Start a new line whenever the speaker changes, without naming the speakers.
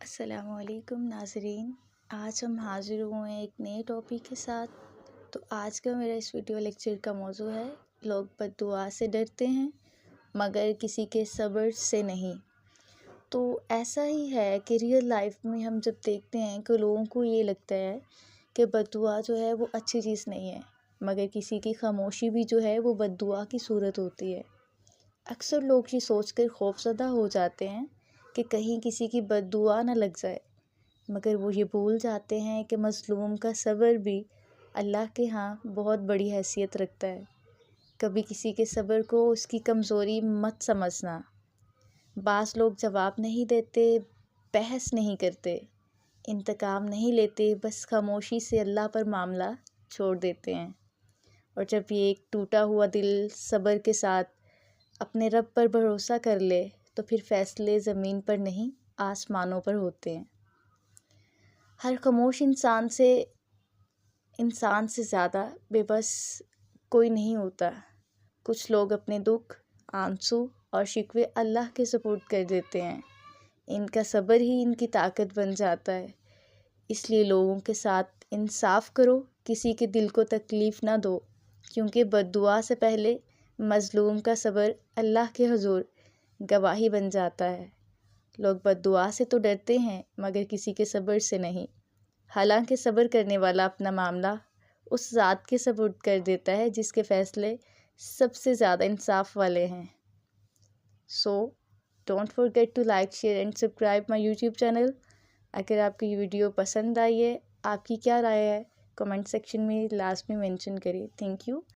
السلام علیکم ناظرین، آج ہم حاضر ہوئے ہیں ایک نئے ٹاپک کے ساتھ۔ تو آج کا میرا اس ویڈیو لیکچر کا موضوع ہے لوگ بد دعا سے ڈرتے ہیں مگر کسی کے صبر سے نہیں۔ تو ایسا ہی ہے کہ ریئل لائف میں ہم جب دیکھتے ہیں کہ لوگوں کو یہ لگتا ہے کہ بد دعا جو ہے وہ اچھی چیز نہیں ہے، مگر کسی کی خاموشی بھی جو ہے وہ بد دعا کی صورت ہوتی ہے۔ اکثر لوگ یہ سوچ کر خوفزدہ ہو جاتے ہیں کہ کہیں کسی کی بد دعا نہ لگ جائے، مگر وہ یہ بھول جاتے ہیں کہ مظلوم کا صبر بھی اللہ کے ہاں بہت بڑی حیثیت رکھتا ہے۔ کبھی کسی کے صبر کو اس کی کمزوری مت سمجھنا۔ بعض لوگ جواب نہیں دیتے، بحث نہیں کرتے، انتقام نہیں لیتے، بس خاموشی سے اللہ پر معاملہ چھوڑ دیتے ہیں۔ اور جب یہ ایک ٹوٹا ہوا دل صبر کے ساتھ اپنے رب پر بھروسہ کر لے تو پھر فیصلے زمین پر نہیں آسمانوں پر ہوتے ہیں۔ ہر خاموش انسان سے زیادہ بے بس کوئی نہیں ہوتا۔ کچھ لوگ اپنے دکھ، آنسو اور شکوے اللہ کے سپرد کر دیتے ہیں۔ ان کا صبر ہی ان کی طاقت بن جاتا ہے۔ اس لیے لوگوں کے ساتھ انصاف کرو، کسی کے دل کو تکلیف نہ دو، کیونکہ بد دعا سے پہلے مظلوم کا صبر اللہ کے حضور گواہی بن جاتا ہے۔ لوگ بد دعا سے تو ڈرتے ہیں مگر کسی کے صبر سے نہیں، حالانکہ صبر کرنے والا اپنا معاملہ اس ذات کے سپرد کر دیتا ہے جس کے فیصلے سب سے زیادہ انصاف والے ہیں۔ So, don't forget to like, share and subscribe my YouTube channel۔ اگر آپ کو یہ ویڈیو پسند آئی ہے، آپ کی کیا رائے ہے، کمنٹ سیکشن میں لازمی مینشن کریں۔ Thank you.